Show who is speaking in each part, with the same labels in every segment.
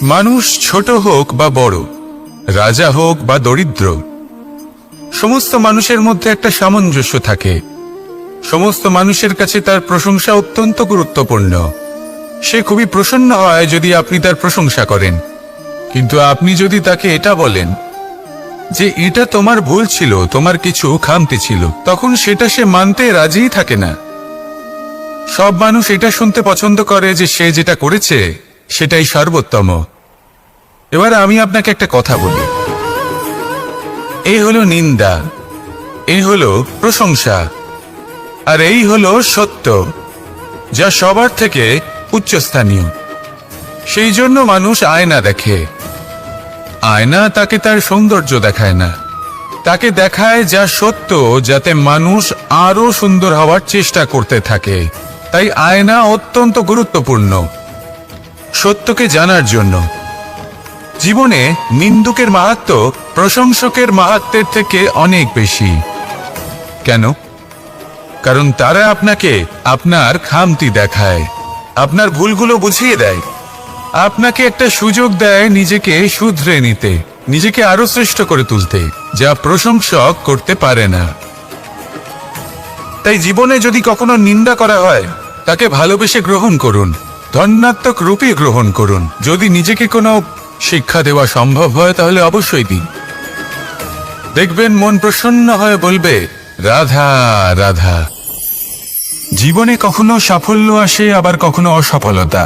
Speaker 1: মানুষ ছোট হোক বা বড়, রাজা হোক বা দরিদ্র, সমস্ত মানুষের মধ্যে একটা সামঞ্জস্য থাকে। সমস্ত মানুষের কাছে তার প্রশংসা অত্যন্ত গুরুত্বপূর্ণ। সে খুবই প্রসন্ন হয় যদি আপনি তার প্রশংসা করেন, কিন্তু আপনি যদি তাকে এটা বলেন যে এটা তোমার ভুল ছিল, তোমার কিছু খামতি ছিল, তখন সেটা সে মানতে রাজিই থাকে না। সব মানুষ এটা শুনতে পছন্দ করে যে সে যেটা করেছে সেটাই সর্বোত্তম। এবার আমি আপনাকে একটা কথা বলি, এই হলো নিন্দা, এই হলো প্রশংসা, আর এই হলো সত্য, যা সবার থেকে উচ্চস্থানীয়। সেই জন্য মানুষ আয়না দেখে। আয়না তাকে তার সৌন্দর্য দেখায় না, তাকে দেখায় যা সত্য, যাতে মানুষ আরো সুন্দর হওয়ার চেষ্টা করতে থাকে। তাই আয়না অত্যন্ত গুরুত্বপূর্ণ সত্যকে জানার জন্য। জীবনে নিন্দুকের মাহাত্ম্য প্রশংসকের মাহাত্ম্যের থেকে অনেক বেশি। কেন? কারণ তারা আপনাকে আপনার খামতি দেখায়, আপনার ভুলগুলো বুঝিয়ে দেয়, আপনাকে একটা সুযোগ দেয় নিজেকে শুধরে নিতে, নিজেকে আরো শ্রেষ্ঠ করে তুলতে, যা প্রশংসক করতে পারে না। তাই জীবনে যদি কখনো নিন্দা করা হয়, তাকে ভালোবেসে গ্রহণ করুন, ধন্যাত্মক রূপে গ্রহণ করুন। যদি নিজেকে কোনো শিক্ষা দেওয়া সম্ভব হয় তাহলে অবশ্যই দিন। দেখবেন মন প্রসন্ন হয়ে বলবে, রাধা রাধা। জীবনে কখনো সাফল্য আসে, আবার কখনো অসফলতা,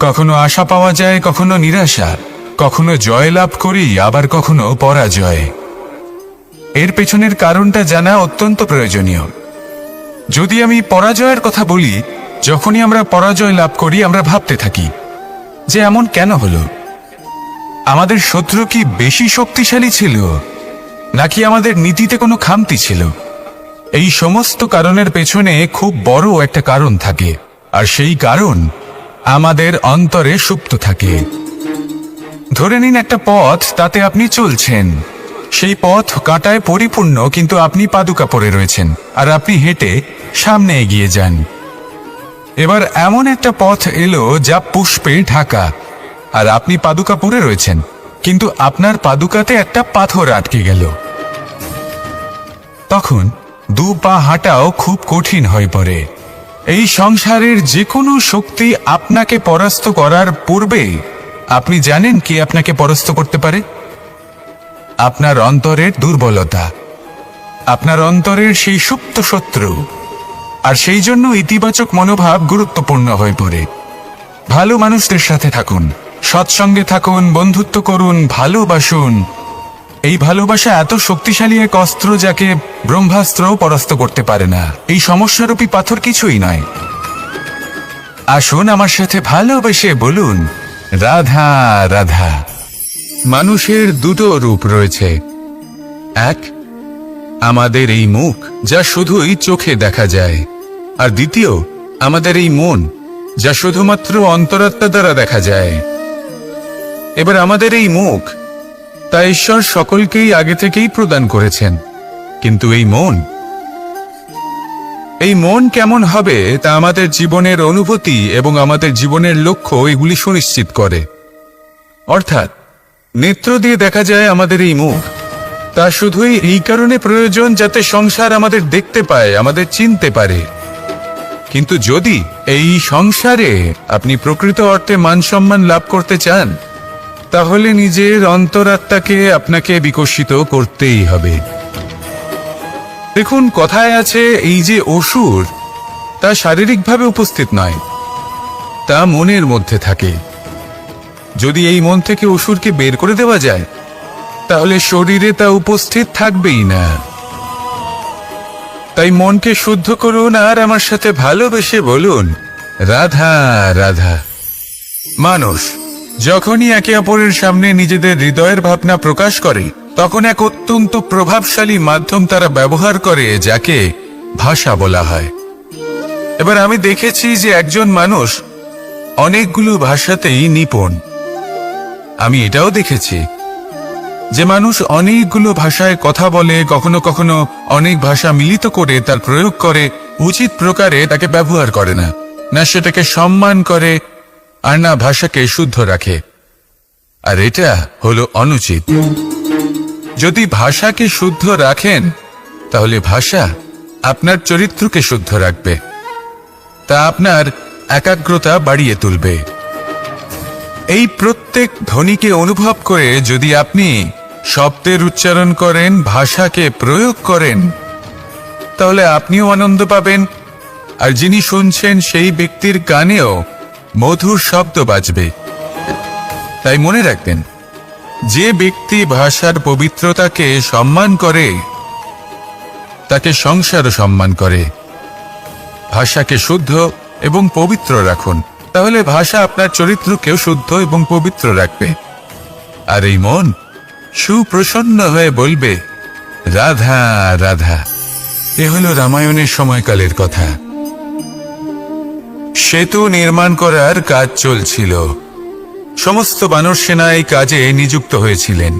Speaker 1: কখনো আশা পাওয়া যায়, কখনো নিরাশা, কখনো জয় লাভ করি, আবার কখনো পরাজয়। এর পেছনের কারণটা জানা অত্যন্ত প্রয়োজনীয়। যদি আমি পরাজয়ের কথা বলি, যখনই আমরা পরাজয় লাভ করি আমরা ভাবতে থাকি যে এমন কেন হলো? আমাদের শত্রু কি বেশি শক্তিশালী ছিল, নাকি আমাদের নীতিতে কোনো খামতি ছিল? এই সমস্ত কারণের পেছনে খুব বড় একটা কারণ থাকে, আর সেই কারণ আমাদের অন্তরে সুপ্ত থাকে। ধরে নিন একটা পথ, তাতে আপনি চলছেন, সেই পথ কাঁটায় পরিপূর্ণ, কিন্তু আপনি পাদুকা পরে রয়েছেন আর আপনি হেঁটে সামনে এগিয়ে যান। এবার এমন একটা পথ এলো যা পুষ্পে ঢাকা, আর আপনি পাদুকা পরে রয়েছেন, কিন্তু আপনার পাদুকাতে একটা পাথর আটকে গেল। তখন দু পা হাঁটাও খুব কঠিন হয়ে পড়ে। এই সংসারের যে কোনো শক্তি আপনাকে পরাস্ত করার পূর্বে আপনি জানেন কি আপনাকে পরাস্ত করতে পারে? আপনার অন্তরের দুর্বলতা, আপনার অন্তরের সেই সুপ্ত শত্রু। আর সেই জন্য ইতিবাচক মনোভাব গুরুত্বপূর্ণ হয়ে পড়ে। ভালো মানুষদের সাথে থাকুন, সৎসঙ্গে থাকুন, বন্ধুত্ব করুন, ভালোবাসুন। এই ভালোবাসা এত শক্তিশালী এক অস্ত্র যাকে ব্রহ্মাস্ত্রও পরাস্ত করতে পারে না। এই সমস্যারূপী পাথর কিছুই নয়। আসুন আমার সাথে ভালোবেসে বলুন, রাধা রাধা। মানুষের দুটো রূপ রয়েছে। এক, আমাদের এই মুখ, যা শুধুই চোখে দেখা যায়, আর দ্বিতীয় আমাদের এই মন, যা শুধুমাত্র অন্তরাত্মা দ্বারা দেখা যায়। এবার আমাদের এই মুখ, তা ঈশ্বর সকলকেই আগে থেকেই প্রদান করেছেন, কিন্তু এই মন কেমন হবে তা আমাদের জীবনের অনুভূতি এবং আমাদের জীবনের লক্ষ্য এগুলি সুনিশ্চিত করে। অর্থাৎ নেত্র দিয়ে দেখা যায় আমাদের এই মুখ, তা শুধুই এই কারণে প্রয়োজন যাতে সংসার আমাদের দেখতে পায়, আমাদের চিনতে পারে। কিন্তু যদি এই সংসারে আপনি প্রকৃত অর্থে মান সম্মান লাভ করতে চান, তাহলে নিজের অন্তরাত্মাকে আপনাকে বিকশিত করতেই হবে। দেখুন, কথায় আছে এই যে অসুর, তা শারীরিকভাবে উপস্থিত নয়, তা মনের মধ্যে থাকে। যদি এই মন থেকে অসুরকে বের করে দেওয়া যায়, তাহলে শরীরে তা উপস্থিত থাকবেই না। তাই মনকে শুদ্ধ করুন আর আমার সাথে ভালোবেসে বলুন, রাধা রাধা। মানুষ যখনই একে অপরের সামনে নিজেদের হৃদয়ের ভাবনা প্রকাশ করে, তখন এক অত্যন্ত প্রভাবশালী মাধ্যম তারা ব্যবহার করে, যাকে ভাষা বলা হয়। এবার আমি দেখেছি যে একজন মানুষ অনেকগুলো ভাষাতেই নিপুণ। আমি এটাও দেখেছি যে মানুষ অনেকগুলো ভাষায় কথা বলে, কখনো কখনো অনেক ভাষা মিলিত করে তার প্রয়োগ করে, উচিত প্রকারে তাকে ব্যবহার করে না, না সেটাকে সম্মান করে, আর না ভাষাকে শুদ্ধ রাখে। আর এটা হলো অনুচিত। যদি ভাষাকে শুদ্ধ রাখেন তাহলে ভাষা আপনার চরিত্রকে শুদ্ধ রাখবে, তা আপনার একাগ্রতা বাড়িয়ে তুলবে। এই প্রত্যেক ধ্বনিকে অনুভব করে যদি আপনি শব্দের উচ্চারণ করেন, ভাষাকে প্রয়োগ করেন, তাহলে আপনিও আনন্দ পাবেন, আর যিনি শুনছেন সেই ব্যক্তির কানেও মধুর শব্দ বাজবে। তাই মনে রাখবেন, যে ব্যক্তি ভাষার পবিত্রতাকে সম্মান করে তাকে সংসারও সম্মান করে। ভাষাকে শুদ্ধ এবং পবিত্র রাখুন, তাহলে ভাষা আপনার চরিত্রকেও শুদ্ধ এবং পবিত্র রাখবে। আর এই মন সুপ্রসন্ন হয়ে বলবে, রাধা রাধা। এ হলো রামায়ণের সময়কালের কথা। সেতু নির্মাণ করার কাজ চলছিল। সমস্ত বানর সেনা এই কাজে নিযুক্ত হয়েছিলেন।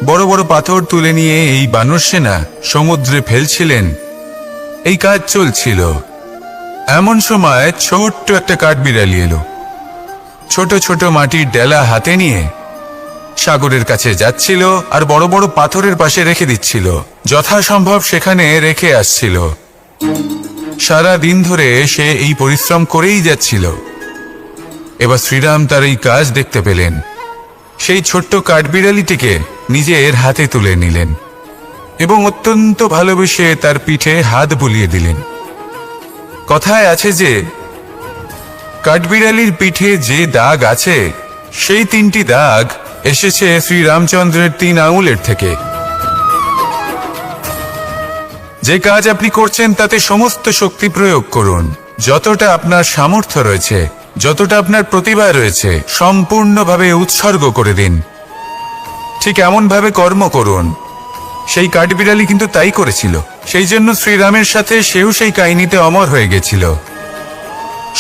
Speaker 1: বড় বড় পাথর তুলে নিয়ে এই বানর সেনা সমুদ্রে ফেলছিলেন। এই কাজ চলছিল। এমন সময় ছোট্ট একটা কাঠবিড়ালি এলো। ছোট ছোট মাটির ডেলা হাতে নিয়ে সাগরের কাছে যাচ্ছিল আর বড় বড় পাথরের পাশে রেখে দিচ্ছিল, যথাসম্ভব সেখানে রেখে আসছিল। সারা দিন ধরে সে এই পরিশ্রম করেই যাচ্ছিল। এবার শ্রীরাম তার এই কাজ দেখতে পেলেন। সেই ছোট্ট কাঠবিড়ালিটিকে নিজের হাতে তুলে নিলেন এবং অত্যন্ত ভালোবেসে তার পিঠে হাত বুলিয়ে দিলেন। কথায় আছে যে কাঠবিড়ালির পিঠে যে দাগ আছে, সেই 3টি দাগ এসেছে শ্রীরামচন্দ্রের 3 আঙুলের থেকে। যে কাজ আপনি করছেন তাতে সমস্ত শক্তি প্রয়োগ করুন। যতটা আপনার সামর্থ্য রয়েছে, যতটা আপনার প্রতিভা রয়েছে, সম্পূর্ণভাবে উৎসর্গ করে দিন। ঠিক এমন ভাবে কর্ম করুন। সেই কাঠবিড়ালি কিন্তু তাই করেছিল। সেই জন্য শ্রীরামের সাথে সেও সেই কাহিনীতে অমর হয়ে গেছিল।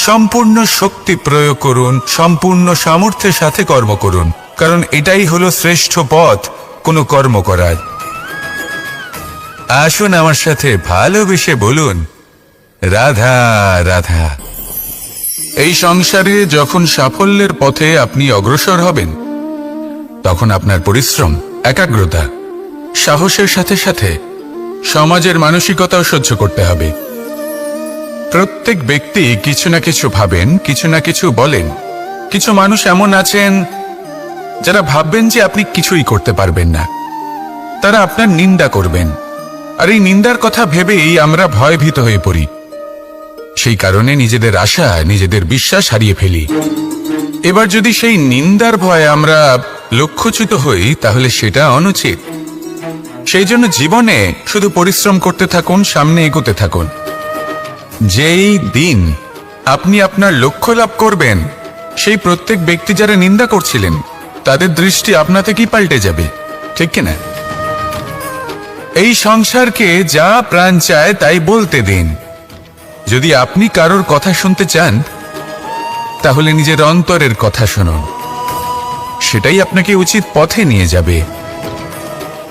Speaker 1: সম্পূর্ণ শক্তি প্রয়োগ করুন, সম্পূর্ণ সামর্থ্যের সাথে কর্ম করুন, কারণ এটাই হলো শ্রেষ্ঠ পথ কোনো কর্ম করার। আসুন আমার সাথে ভালোবেসে বলুন, রাধা রাধা। এই সংসারে যখন সাফল্যের পথে আপনি অগ্রসর হবেন, তখন আপনার পরিশ্রম, একাগ্রতা, সাহসের সাথে সাথে সমাজের মানসিকতাও সহ্য করতে হবে। প্রত্যেক ব্যক্তি কিছু না কিছু ভাবেন, কিছু না কিছু বলেন। কিছু মানুষ এমন আছেন যারা ভাববেন যে আপনি কিছুই করতে পারবেন না। তারা আপনার নিন্দা করবেন, আর এই নিন্দার কথা ভেবেই আমরা ভয়ভীত হয়ে পড়ি। সেই কারণে নিজেদের আশা, নিজেদের বিশ্বাস হারিয়ে ফেলি। এবার যদি সেই নিন্দার ভয়ে আমরা লক্ষ্যচ্যুত হই, তাহলে সেটা অনুচিত। সেই জন্য জীবনে শুধু পরিশ্রম করতে থাকুন, সামনে এগোতে থাকুন। যেই দিন আপনি আপনার লক্ষ্য লাভ করবেন, সেই প্রত্যেক ব্যক্তি যারা নিন্দা করছিলেন তাদের দৃষ্টি আপনা থেকেই পাল্টে যাবে, ঠিক কিনা? এই সংসারকে যা প্রাণ চায় তাই বলতে দিন। যদি আপনি কারোর কথা শুনতে চান, তাহলে নিজের অন্তরের কথা শুনুন। সেটাই আপনাকে উচিত পথে নিয়ে যাবে।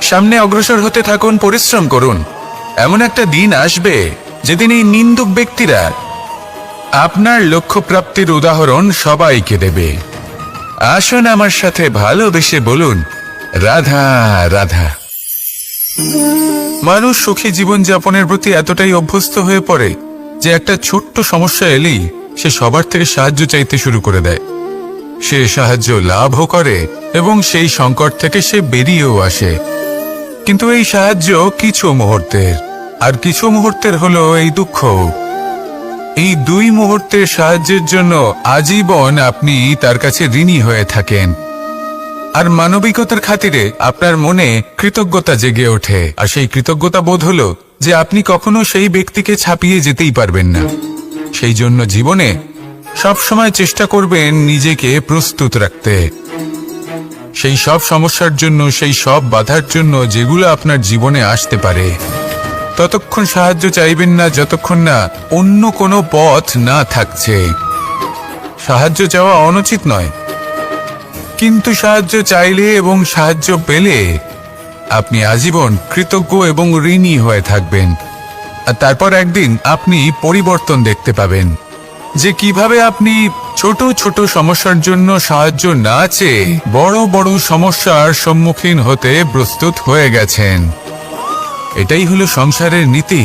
Speaker 1: সামনে অগ্রসর হতে থাকুন, পরিশ্রম করুন। এমন একটা দিন আসবে যেদিন এই নিন্দুক ব্যক্তিরা আপনার লক্ষ্য প্রাপ্তির উদাহরণ সবাইকে দেবে। আসুন আমার সাথে ভালোবেসে বলুন, রাধা রাধা। মানুষ সুখী জীবনযাপনের প্রতি এতটাই অভ্যস্ত হয়ে পড়ে যে একটা ছোট্ট সমস্যা এলেই সে সবার থেকে সাহায্য চাইতে শুরু করে দেয়। সে সাহায্য লাভও করে এবং সেই সংকট থেকে সে বেরিয়েও আসে। কিন্তু এই সাহায্য কিছু মুহূর্তের, আর কিছু মুহূর্তের হলো এই দুঃখ। এই 2 মুহূর্তের সাহায্যের জন্য আজীবন আপনি তার কাছে ঋণী হয়ে থাকেন। আর মানবিকতার খাতিরে আপনার মনে কৃতজ্ঞতা জেগে ওঠে। আর সেই কৃতজ্ঞতা বোধ হলো যে আপনি কখনো সেই ব্যক্তিকে ছাপিয়ে যেতেই পারবেন না। সেই জন্য জীবনে সবসময় চেষ্টা করবেন নিজেকে প্রস্তুত রাখতে। সেই সব সমস্যার জন্য, সেই সব বাধার জন্য যেগুলো আপনার জীবনে আসতে পারে। ততক্ষণ সাহায্য চাইবেন না যতক্ষণ না অন্য কোনো পথ না থাকছে। সাহায্য চাওয়া অনুচিত নয়, কিন্তু সাহায্য চাইলে এবং সাহায্য পেলে আপনি আজীবন কৃতজ্ঞ এবং ঋণী হয়ে থাকবেন। আর তারপর একদিন আপনি পরিবর্তন দেখতে পাবেন। যে কিভাবে আপনি ছোট ছোট সমস্যার জন্য সাহায্য না চেয়ে বড় বড় সমস্যার সম্মুখীন হতে প্রস্তুত হয়ে গেছেন। এটাই হলো সংসারের নীতি।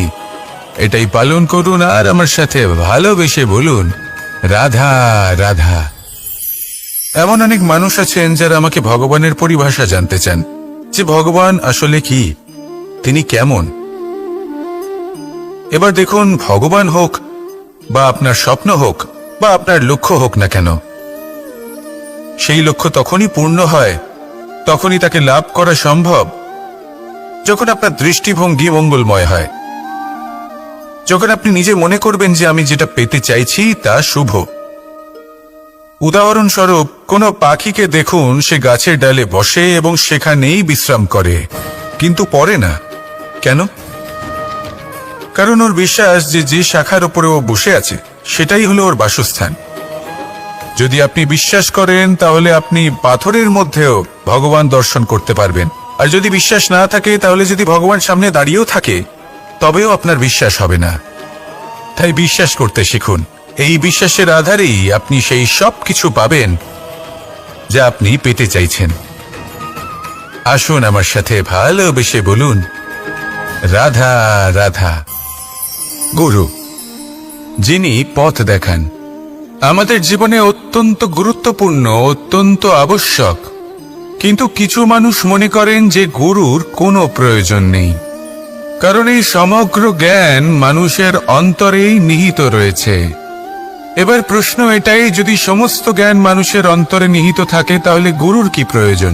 Speaker 1: এটাই পালন করুন আর আমার সাথে ভালোবেসে বলুন, রাধা রাধা। এমন অনেক মানুষ আছেন যারা আমাকে ভগবানের পরিভাষা জানতে চান, যে ভগবান আসলে কি, তিনি কেমন। এবার দেখুন, ভগবান হোক বা আপনার স্বপ্ন হোক বা আপনার লক্ষ্য হোক না কেন, সেই লক্ষ্য তখনই পূর্ণ হয়, তখনই তাকে লাভ করা সম্ভব যখন আপনার দৃষ্টিভঙ্গি মঙ্গলময় হয়, যখন আপনি নিজে মনে করবেন যে আমি যেটা পেতে চাইছি তা শুভ। উদাহরণস্বরূপ, কোনো পাখিকে দেখুন, সে গাছের ডালে বসে এবং সেখানেই বিশ্রাম করে, কিন্তু পড়ে না। কেন? কারণ ওর বিশ্বাস যে যে শাখার উপরে ও বসে আছে সেটাই হলো ওর বাসস্থান। যদি আপনি বিশ্বাস করেন তাহলে আপনি পাথরের মধ্যেও ভগবান দর্শন করতে পারবেন। আর যদি বিশ্বাস না থাকে, তাহলে যদি ভগবান সামনে দাঁড়িয়েও থাকে তবেও আপনার বিশ্বাস হবে না। তাই বিশ্বাস করতে শিখুন। এই বিশ্বাসের আধারেই আপনি সেই সব কিছু পাবেন যা আপনি পেতে চাইছেন। আসুন আমার সাথে ভালোবেসে বলুন, রাধা রাধা। গুরু, যিনি পথ দেখান, আমাদের জীবনে অত্যন্ত গুরুত্বপূর্ণ, অত্যন্ত আবশ্যক। কিন্তু কিছু মানুষ মনে করেন যে গুরুর কোনো প্রয়োজন নেই, কারণ এই সমগ্র জ্ঞান মানুষের অন্তরেই নিহিত রয়েছে। এবার প্রশ্ন এটাই, যদি সমস্ত জ্ঞান মানুষের অন্তরে নিহিত থাকে তাহলে গুরুর কি প্রয়োজন?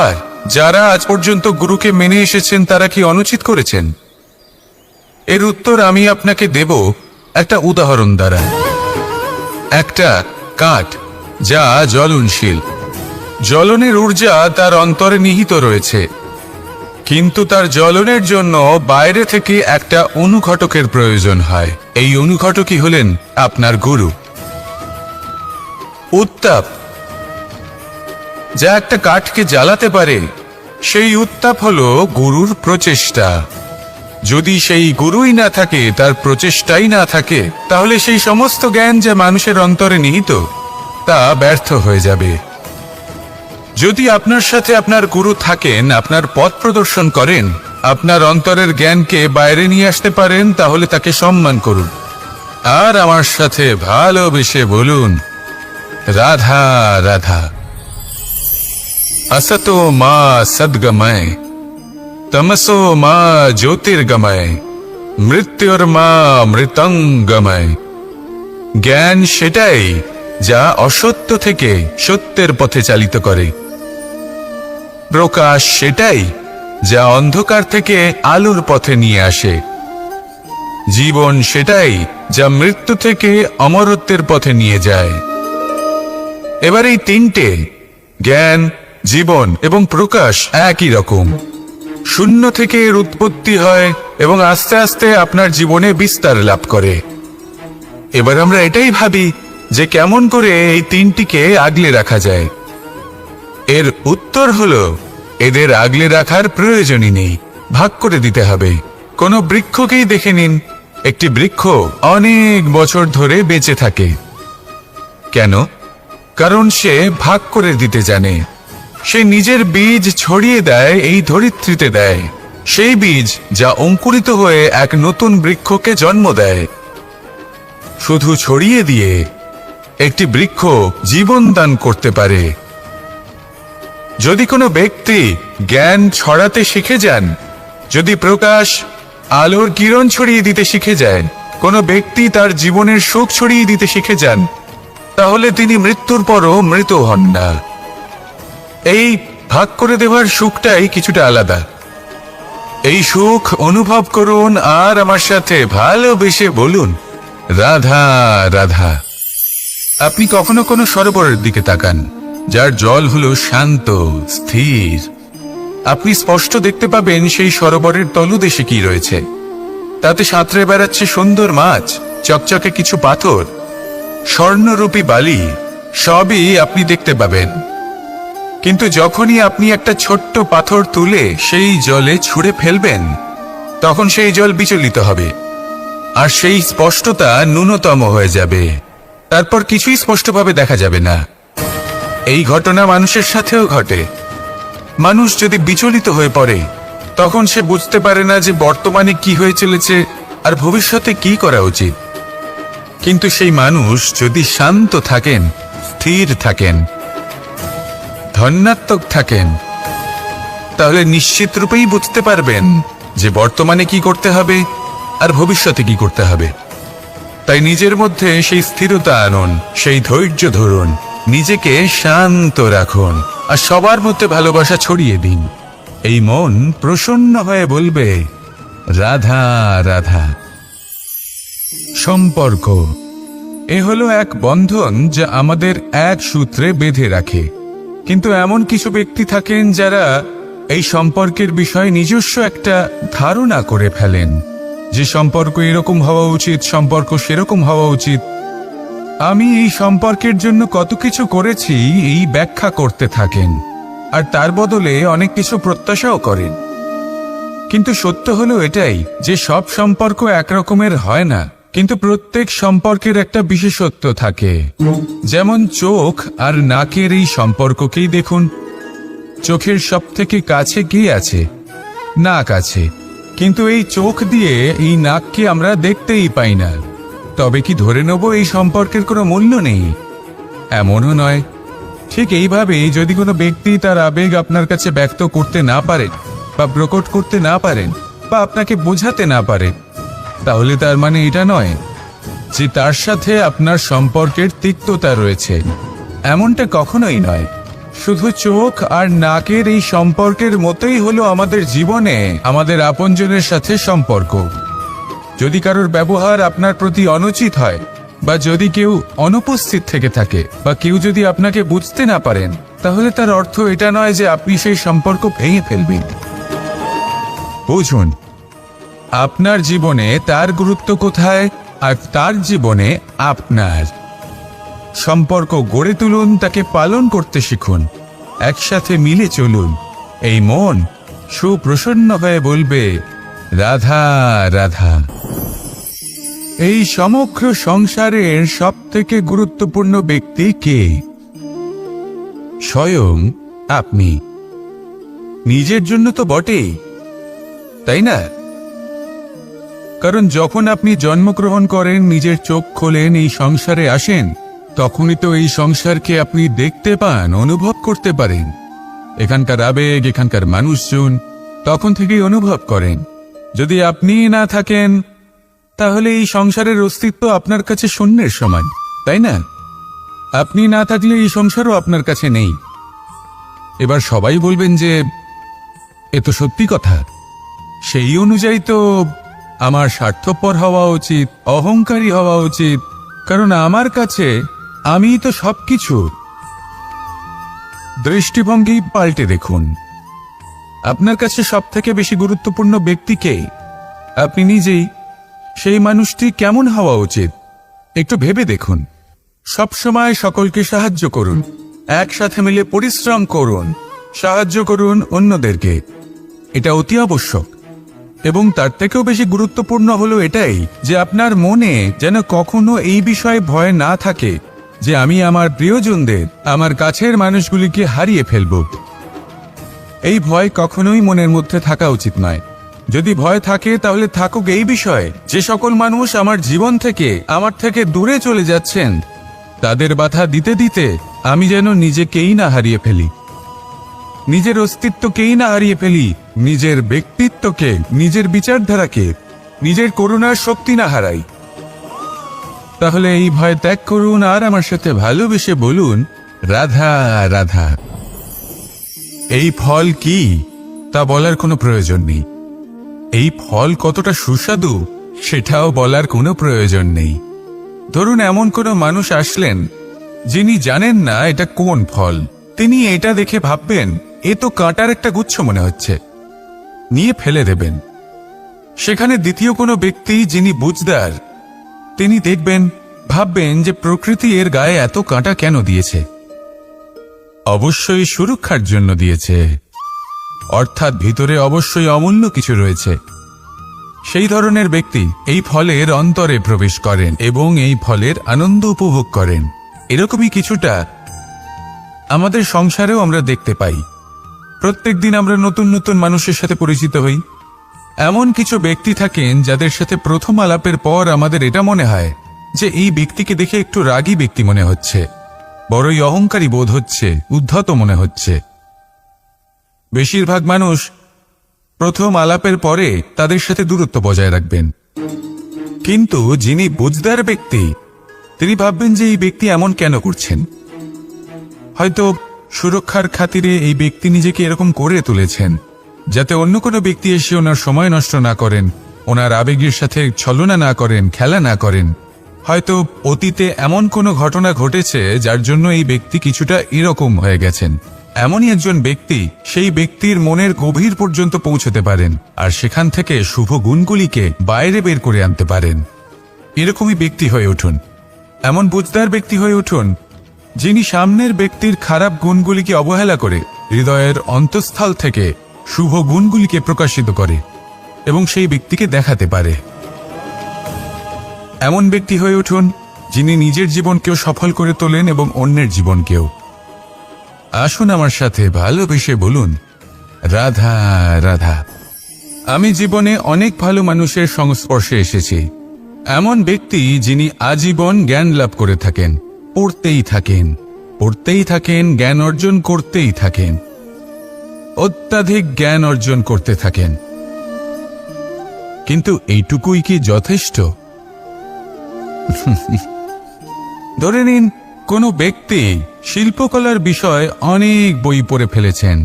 Speaker 1: আর যারা আজ পর্যন্ত গুরুকে মেনে এসেছেন তারা কি অনুচিত করেছেন? এর উত্তর আমি আপনাকে দেব একটা উদাহরণ দ্বারা। একটা কাঠ যা জ্বলনশীল, জ্বলনের ঊর্জা তার অন্তরে নিহিত রয়েছে, কিন্তু তার জ্বলনের জন্য বাইরে থেকে একটা অনুঘটকের প্রয়োজন হয়। এই অনুঘটকই হলেন আপনার গুরু। উত্তাপ যা একটা কাঠকে জ্বালাতে পারে, সেই উত্তাপ হলো গুরুর প্রচেষ্টা। যদি সেই গুরুই না থাকে, তার প্রচেষ্টাই না থাকে, তাহলে সেই সমস্ত জ্ঞান যা মানুষের অন্তরে নিহিত তা ব্যর্থ হয়ে যাবে। যদি আপনার সাথে আপনার গুরু থাকেন, আপনার পথ প্রদর্শন করেন, আপনার অন্তরের জ্ঞানকে বাইরে নিয়ে আসতে পারেন, তাহলে তাকে সম্মান করুন আর আমার সাথে ভালোবেসে বলুন, রাধা রাধা। असतो मा सद्गमय, तमसो मा ज्योतिर्गमय, মৃত্যুর্মা মৃতঙ্গময়। জ্ঞান সেটাই যা অসত্য থেকে সত্যের পথে চালিত করে। প্রকাশ সেটাই যা অন্ধকার থেকে আলোর পথে নিয়ে আসে। জীবন সেটাই যা মৃত্যু থেকে অমরত্বের পথে নিয়ে যায়। এবার এই তিনটে, জ্ঞান, জীবন এবং প্রকাশ, একই রকম। শূন্য থেকে এর উৎপত্তি হয় এবং আস্তে আস্তে আপনার জীবনে বিস্তার লাভ করে। এবার আমরা এটাই ভাবি যে কেমন করে এই তিনটিকে আগলে রাখা যায়। এর উত্তর হলো, এদের আগলে রাখার প্রয়োজনই নেই, ভাগ করে দিতে হবে। কোনো বৃক্ষকেই দেখে নিন, একটি বৃক্ষ অনেক বছর ধরে বেঁচে থাকে। কেন? কারণ সে ভাগ করে দিতে জানে। সে নিজের বীজ ছড়িয়ে দেয়, এই ধরিত্রীতে দেয়, সেই বীজ যা অঙ্কুরিত হয়ে এক নতুন বৃক্ষকে জন্ম দেয়। শুধু ছড়িয়ে দিয়ে একটি বৃক্ষ জীবন দান করতে পারে। যদি কোনো ব্যক্তি জ্ঞান ছড়াতে শিখে যান, যদি প্রকাশ, আলোর কিরণ ছড়িয়ে দিতে শিখে যায়, কোনো ব্যক্তি তার জীবনের সুখ ছড়িয়ে দিতে শিখে যান, তাহলে তিনি মৃত্যুর পরও মৃত হন না। এই ভাগ করে দেওয়ার সুখটাই কিছুটা আলাদা। এই সুখ অনুভব করুন আর আমার সাথে ভালোবেসে বলুন, রাধা রাধা। আপনি কখনো কোনো সরোবরের দিকে তাকান, যার জল হলো শান্ত, স্থির। আপনি স্পষ্ট দেখতে পাবেন সেই সরোবরের তলদেশে কি রয়েছে। তাতে সাঁতরে বেড়াচ্ছে সুন্দর মাছ, চকচকে কিছু পাথর, স্বর্ণরূপী বালি, সবই আপনি দেখতে পাবেন। কিন্তু যখনই আপনি একটা ছোট্ট পাথর তুলে সেই জলে ছুঁড়ে ফেলবেন, তখন সেই জল বিচলিত হবে। আর সেই স্পষ্টতা ন্যূনতম হয়ে যাবে। তারপর কিছুই স্পষ্টভাবে দেখা যাবে না। এই ঘটনা মানুষের সাথেও ঘটে। মানুষ যদি বিচলিত হয়ে পড়ে, তখন সে বুঝতে পারে না যে বর্তমানে কি হয়ে চলেছে আর ভবিষ্যতে কি করা উচিত। কিন্তু সেই মানুষ যদি শান্ত থাকেন, স্থির থাকেন, ধন্যাত্মক থাকেন, তাহলে নিশ্চিত রূপেই বুঝতে পারবেন যে বর্তমানে কি করতে হবে আর ভবিষ্যতে কি করতে হবে। তাই নিজের মধ্যে সেই স্থিরতা আনুন, সেই ধৈর্য ধরুন, নিজেকে শান্ত রাখুন আর সবার মধ্যে ভালোবাসা ছড়িয়ে দিন। এই মন প্রসন্ন হয়ে বলবে, রাধা রাধা। সম্পর্ক এ হলো এক বন্ধন যা আমাদের এক সূত্রে বেঁধে রাখে। কিন্তু এমন কিছু ব্যক্তি থাকেন যারা এই সম্পর্কের বিষয়ে নিজস্ব একটা ধারণা করে ফেলেন যে সম্পর্ক এরকম হওয়া উচিত, সম্পর্ক সেরকম হওয়া উচিত। আমি এই সম্পর্কের জন্য কত কিছু করেছি এই ব্যাখ্যা করতে থাকেন আর তার বদলে অনেক কিছু প্রত্যাশাও করেন। কিন্তু সত্য হলো এটাই যে সব সম্পর্ক একরকমের হয় না, কিন্তু প্রত্যেক সম্পর্কের একটা বিশেষত্ব থাকে। যেমন চোখ আর নাকের এই সম্পর্ককেই দেখুন। চোখের সব থেকে কাছে কে আছে? নাক আছে। কিন্তু এই চোখ দিয়ে এই নাককে আমরা দেখতেই পাই না। তবে কি ধরে নেব এই সম্পর্কের কোনো মূল্য নেই? এমনও নয়। ঠিক এইভাবেই যদি কোনো ব্যক্তি তার আবেগ আপনার কাছে ব্যক্ত করতে না পারে বা প্রকট করতে না পারেন বা আপনাকে বোঝাতে না পারে, তাহলে তার মানে এটা নয় যে তার সাথে আপনার সম্পর্কের তিক্ততা রয়েছে। এমনটা কখনোই নয়। শুধু চোখ আর নাকের এই সম্পর্কের মতোই হলো আমাদের জীবনে আমাদের আপনজনের সাথে সম্পর্ক। যদি কারোর ব্যবহার আপনার প্রতি অনুচিত হয় বা যদি কেউ অনুপস্থিত থেকে থাকে বা কেউ যদি আপনাকে বুঝতে না পারেন, তাহলে তার অর্থ এটা নয় যে আপনি সেই সম্পর্ক ভেঙে ফেলবেন। বুঝুন, আপনার জীবনে তার গুরুত্ব কোথায় আর তার জীবনে আপনার। সম্পর্ক গড়ে তুলুন, তাকে পালন করতে শিখুন, একসাথে মিলে চলুন। এই মন সুপ্রসন্ন হয়ে বলবে, রাধা রাধা। এই সমগ্র সংসারের সব থেকে গুরুত্বপূর্ণ ব্যক্তি কে? স্বয়ং আপনি। নিজের জন্য তো বটেই, তাই না? কারণ যখন আপনি জন্মগ্রহণ করেন, নিজের চোখ খোলেন, এই সংসারে আসেন, তখনই তো এই সংসারকে আপনি দেখতে পান, অনুভব করতে পারেন। এখানকার আবেগ, এখানকার মানুষজন তখন থেকেই অনুভব করেন। যদি আপনি না থাকেন, তাহলে এই সংসারের অস্তিত্ব আপনার কাছে শূন্যের সমান, তাই না? আপনি না থাকলে এই সংসারও আপনার কাছে নেই। এবার সবাই বলবেন যে এ তো সত্যি কথা। সেই অনুযায়ী তো আমার স্বার্থপর হওয়া উচিত, অহংকারী হওয়া উচিত, কারণ আমার কাছে আমিই তো সবকিছু। দৃষ্টিভঙ্গি পাল্টে দেখুন। আপনার কাছে সব থেকে বেশি গুরুত্বপূর্ণ ব্যক্তি কে? আপনি নিজেই। সেই মানুষটি কেমন হওয়া উচিত একটু ভেবে দেখুন। সবসময় সকলকে সাহায্য করুন, একসাথে মিলে পরিশ্রম করুন, সাহায্য করুন অন্যদেরকে। এটা অতি আবশ্যক। এবং তার থেকেও বেশি গুরুত্বপূর্ণ হলো এটাই যে আপনার মনে যেন কখনো এই বিষয়ে ভয় না থাকে যে আমি আমার প্রিয়জনদের, আমার কাছের মানুষগুলিকে হারিয়ে ফেলব। এই ভয় কখনোই মনের মধ্যে থাকা উচিত নয়। যদি ভয় থাকে তাহলে থাকুক এই বিষয়ে যে সকল মানুষ আমার জীবন থেকে, আমার থেকে দূরে চলে যাচ্ছেন, তাদের বাধা দিতে দিতে আমি যেন নিজেকেই না হারিয়ে ফেলি, নিজের অস্তিত্বকেই না হারিয়ে ফেলি, নিজের ব্যক্তিত্বকে, নিজের বিচারধারাকে, নিজের করুণার শক্তি না হারাই। তাহলে এই ভয় ত্যাগ করুন আর আমার সাথে ভালোবেসে বলুন, রাধা রাধা। এই ফল কি তা বলার কোনো প্রয়োজন নেই। এই ফল কতটা সুস্বাদু সেটাও বলার কোনো প্রয়োজন নেই। ধরুন এমন কোনো মানুষ আসলেন যিনি জানেন না এটা কোন ফল। তিনি এটা দেখে ভাববেন এ তো কাঁটার একটা গুচ্ছ মনে হচ্ছে, নিয়ে ফেলে দেবেন। সেখানে দ্বিতীয় কোনো ব্যক্তি যিনি বুঝদার, তিনি দেখবেন, ভাববেন যে প্রকৃতি এর গায়ে এত কাঁটা কেন দিয়েছে? অবশ্যই সুরক্ষার জন্য দিয়েছে, অর্থাৎ ভিতরে অবশ্যই অমূল্য কিছু রয়েছে। সেই ধরনের ব্যক্তি এই ফলের অন্তরে প্রবেশ করেন এবং এই ফলের আনন্দ উপভোগ করেন। এরকমই কিছুটা আমাদের সংসারেও আমরা দেখতে পাই। প্রত্যেক দিন আমরা নতুন নতুন মানুষের সাথে পরিচিত হই। এমন কিছু ব্যক্তি থাকেন যাদের সাথে প্রথম আলাপের পর আমাদের এটা মনে হয় যে এই ব্যক্তিকে দেখে একটু রাগী ব্যক্তি মনে হচ্ছে, বড়ই অহংকারী বোধ হচ্ছে, উদ্ধত মনে হচ্ছে। বেশিরভাগ মানুষ প্রথম আলাপের পরে তাদের সাথে দূরত্ব বজায় রাখবেন, কিন্তু যিনি বুঝদার ব্যক্তি তিনি ভাববেন যে এই ব্যক্তি এমন কেন করছেন। হয়তো সুরক্ষার খাতিরে এই ব্যক্তি নিজেকে এরকম করে তুলেছেন যাতে অন্য কোনো ব্যক্তি এসে ওনার সময় নষ্ট না করেন, ওনার আবেগের সাথে ছলনা না করেন, খেলা না করেন। হয়তো অতীতে এমন কোনো ঘটনা ঘটেছে যার জন্য এই ব্যক্তি কিছুটা এরকম হয়ে গেছেন। এমনই একজন ব্যক্তি সেই ব্যক্তির মনের গভীর পর্যন্ত পৌঁছতে পারেন আর সেখান থেকে শুভ গুণগুলিকে বাইরে বের করে আনতে পারেন। এরকমই ব্যক্তি হয়ে উঠুন, এমন বুঝদার ব্যক্তি হয়ে উঠুন যিনি সামনের ব্যক্তির খারাপ গুণগুলিকে অবহেলা করে হৃদয়ের অন্তঃস্থল থেকে শুভ গুণগুলিকে প্রকাশিত করে এবং সেই ব্যক্তিকে দেখাতে পারে। এমন ব্যক্তি হয়ে উঠুন যিনি নিজের জীবনকেও সফল করে তোলেন এবং অন্যের জীবনকেও। আসুন আমার সাথে ভালোবেসে বলুন, রাধা রাধা। আমি জীবনে অনেক ভালো মানুষের সংস্পর্শে এসেছি। এমন ব্যক্তি যিনি আজীবন জ্ঞান লাভ করে থাকেন, পড়তেই থাকেন, পড়তেই থাকেন, জ্ঞান অর্জন করতেই থাকেন, অত্যাধিক জ্ঞান অর্জন করতে থাকেন। কিন্তু এইটুকুই কি যথেষ্ট? ধরে নিন কোনো ব্যক্তি শিল্পকলার বিষয়ে অনেক বই পড়ে ফেলেছেন,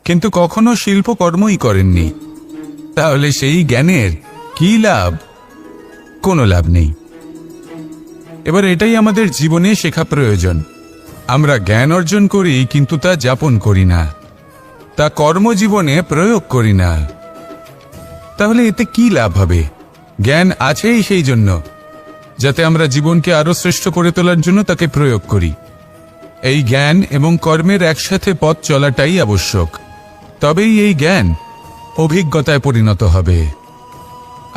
Speaker 1: কিন্তু কখনো শিল্পকর্মই করেননি। তাহলে সেই জ্ঞানের কি লাভ? কোনো লাভ নেই। এবার এটাই আমাদের জীবনে শেখা প্রয়োজন। আমরা জ্ঞান অর্জন করি কিন্তু তা যাপন করি না, তা কর্মজীবনে প্রয়োগ করি না। তাহলে এতে কি লাভ হবে? জ্ঞান আছেই সেই জন্য যাতে আমরা জীবনকে আরো শ্রেষ্ঠ করে তোলার জন্য তাকে প্রয়োগ করি। এই জ্ঞান এবং কর্মের একসাথে পথ চলাটাই আবশ্যক। তবেই এই জ্ঞান অভিজ্ঞতায় পরিণত হবে।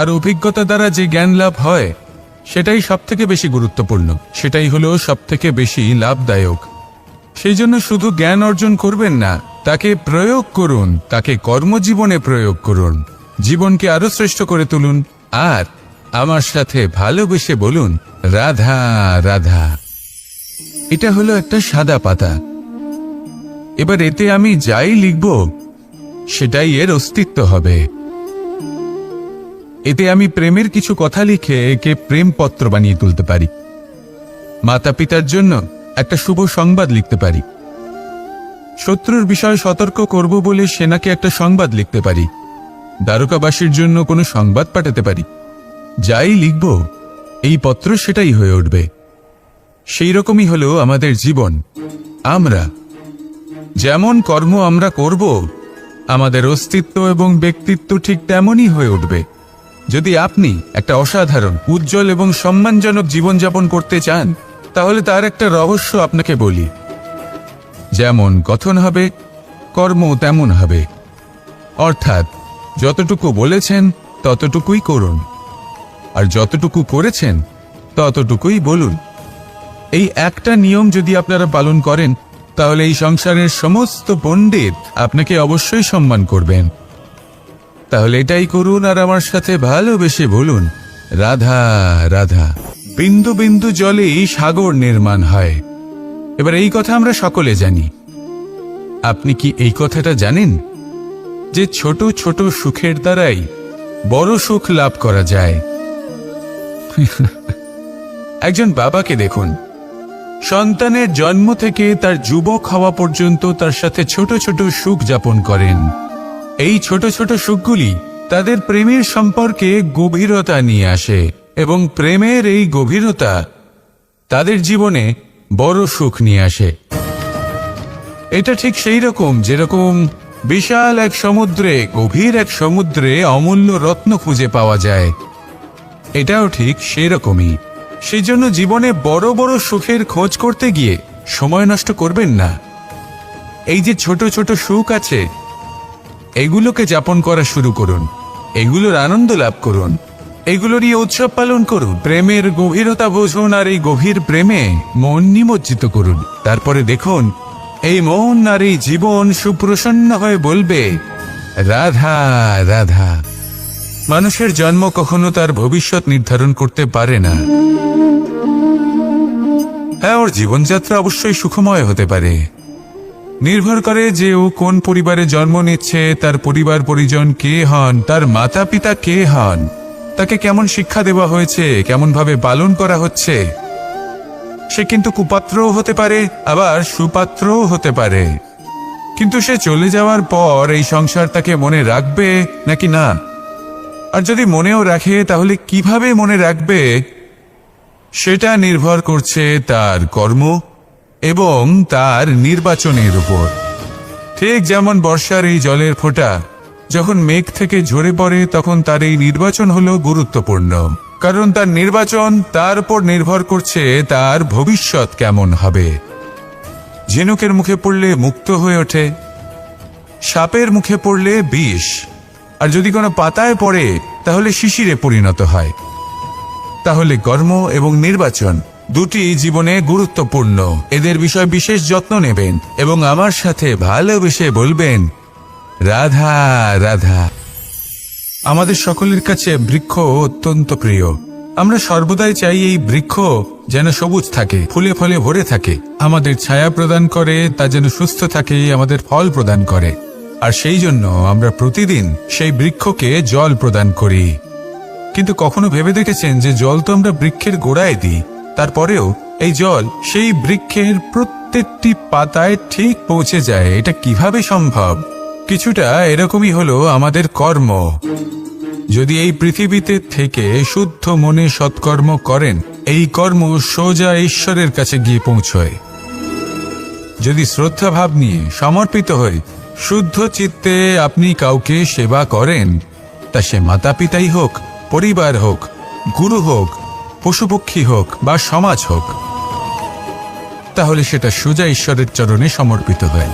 Speaker 1: আর অভিজ্ঞতা দ্বারা যে জ্ঞান লাভ হয় সেটাই সবথেকে বেশি গুরুত্বপূর্ণ, সেটাই হলো সবথেকে বেশি লাভদায়ক। সেই জন্য শুধু জ্ঞান অর্জন করবেন না, তাকে প্রয়োগ করুন, তাকে কর্মজীবনে প্রয়োগ করুন, জীবনকে আরো শ্রেষ্ঠ করে তুলুন। আর আমার সাথে ভালোবেসে বলুন, রাধা রাধা। এটা হলো একটা সাদা পাতা। এবার এতে আমি যাই লিখব সেটাই এর অস্তিত্ব হবে। এতে আমি প্রেমের কিছু কথা লিখে একে প্রেমপত্র বানিয়ে তুলতে পারি। মাতা পিতার জন্য একটা শুভ সংবাদ লিখতে পারি। শত্রুর বিষয়ে সতর্ক করব বলে সেনাকে একটা সংবাদ লিখতে পারি। দ্বারকাবাসীর জন্য কোনো সংবাদ পাঠাতে পারি। যাই লিখব এই পত্র সেটাই হয়ে উঠবে। সেই রকমই হলো আমাদের জীবন। আমরা যেমন কর্ম আমরা করব, আমাদের অস্তিত্ব এবং ব্যক্তিত্ব ঠিক তেমনই হয়ে উঠবে। যদি আপনি একটা অসাধারণ, উজ্জ্বল এবং সম্মানজনক জীবনযাপন করতে চান, তাহলে তার একটা রহস্য আপনাকে বলি। যেমন কথন হবে, কর্ম তেমন হবে। অর্থাৎ যতটুকু বলেছেন ততটুকুই করুন, আর যতটুকু করেছেন ততটুকুই বলুন। এই একটা নিয়ম যদি আপনারা পালন করেন, তাহলে এই সংসারের সমস্ত পণ্ডিত আপনাকে অবশ্যই সম্মান করবেন। তাহলে এটাই করুন আর আমার সাথে ভালোবেসে বলুন, রাধা রাধা। বিন্দু বিন্দু জলেই সাগর নির্মাণ হয়। এবার এই কথা আমরা সকলে জানি। আপনি কি এই কথাটা জানেন যে ছোট ছোট সুখের দ্বারাই বড় সুখ লাভ করা যায়? একজন বাবাকে দেখুন, সন্তানের জন্ম থেকে তার যুবক হওয়া পর্যন্ত তার সাথে ছোট ছোট সুখ যাপন করেন। এই ছোট ছোট সুখগুলি তাদের প্রেমের সম্পর্কে গভীরতা নিয়ে আসে এবং প্রেমের এই গভীরতা তাদের জীবনে বড় সুখ নিয়ে আসে। এটা ঠিক সেই রকম যেরকম বিশাল এক সমুদ্রে, গভীর এক সমুদ্রে অমূল্য রত্ন খুঁজে পাওয়া যায়। এটাও ঠিক সেরকমই। সেই জন্য জীবনে বড় বড় সুখের খোঁজ করতে গিয়ে সময় নষ্ট করবেন না। এই যে ছোট ছোট সুখ আছে, এগুলোকে যাপন করা শুরু করুন। এগুলোর আনন্দ লাভ করুন, এগুলোরই উৎসব পালন করুন। প্রেমের গভীরতা বুঝুন আর এই গভীর প্রেমে মন নিমজ্জিত করুন। তারপরে দেখুন এই মন আর এই জীবন সুপ্রসন্ন হয়ে বলবে, রাধা রাধা। মানুষের জন্ম কখনো তার ভবিষ্যৎ নির্ধারণ করতে পারে না। হ্যাঁ, ওর জীবনযাত্রা অবশ্যই সুখময় হতে পারে, নির্ভর করে যে ও কোন পরিবারে জন্ম নিচ্ছে, তার পরিবার পরিজন কে হন, তার মাতা পিতা কে হন, তাকে কেমন শিক্ষা দেওয়া হয়েছে, কেমন ভাবে পালন করা হচ্ছে। সে কিন্তু কুপাত্রও হতে পারে, আবার সুপাত্রও হতে পারে। কিন্তু সে চলে যাওয়ার পর এই সংসার তাকে মনে রাখবে নাকি না? আর যদি মনেও রাখে তাহলে কিভাবে মনে রাখবে সেটা নির্ভর করছে তার কর্ম এবং তার নির্বাচনের উপর। ঠিক যেমন বর্ষার এই জলের ফোঁটা যখন মেঘ থেকে ঝরে পড়ে, তখন তার এই নির্বাচন হলো গুরুত্বপূর্ণ, কারণ তার নির্বাচন তার উপর নির্ভর করছে তার ভবিষ্যৎ কেমন হবে। ঝিনুকের মুখে পড়লে মুক্ত হয়ে ওঠে, সাপের মুখে পড়লে বিষ, আর যদি কোনো পাতায় পড়ে তাহলে শিশিরে পরিণত হয়। তাহলে কর্ম এবং নির্বাচন দুটি জীবনে গুরুত্বপূর্ণ। এদের বিষয় বিশেষ যত্ন নেবেন এবং আমার সাথে ভালোবেসে বলবেন, রাধা রাধা। আমাদের সকলের কাছে বৃক্ষ অত্যন্ত প্রিয়। আমরা সর্বদাই চাই এই বৃক্ষ যেন সবুজ থাকে, ফুলে ফলে ভরে থাকে, আমাদের ছায়া প্রদান করে, তা যেন সুস্থ থাকে, আমাদের ফল প্রদান করে। আর সেই জন্য আমরা প্রতিদিন সেই বৃক্ষকে জল প্রদান করি। কিন্তু কখনো ভেবে দেখেছেন যে জল তো আমরা বৃক্ষের গোড়ায় দিই, তারপরেও এই জল সেই বৃক্ষের প্রত্যেকটি পাতায় ঠিক পৌঁছে যায়? এটা কিভাবে সম্ভব? কিছুটা এরকমই হলো আমাদের কর্ম। যদি এই পৃথিবীতে থেকে শুদ্ধ মনে সৎকর্ম করেন, এই কর্ম সোজা ঈশ্বরের কাছে গিয়ে পৌঁছয়। যদি শ্রদ্ধা ভাব নিয়ে সমর্পিত হয়ে শুদ্ধ চিত্তে আপনি কাউকে সেবা করেন, তা সে মাতা পিতাই হোক, পরিবার হোক, গুরু হোক, পশুপক্ষী হোক বা সমাজ হোক, তাহলে সেটা সোজা ঈশ্বরের চরণে সমর্পিত হয়।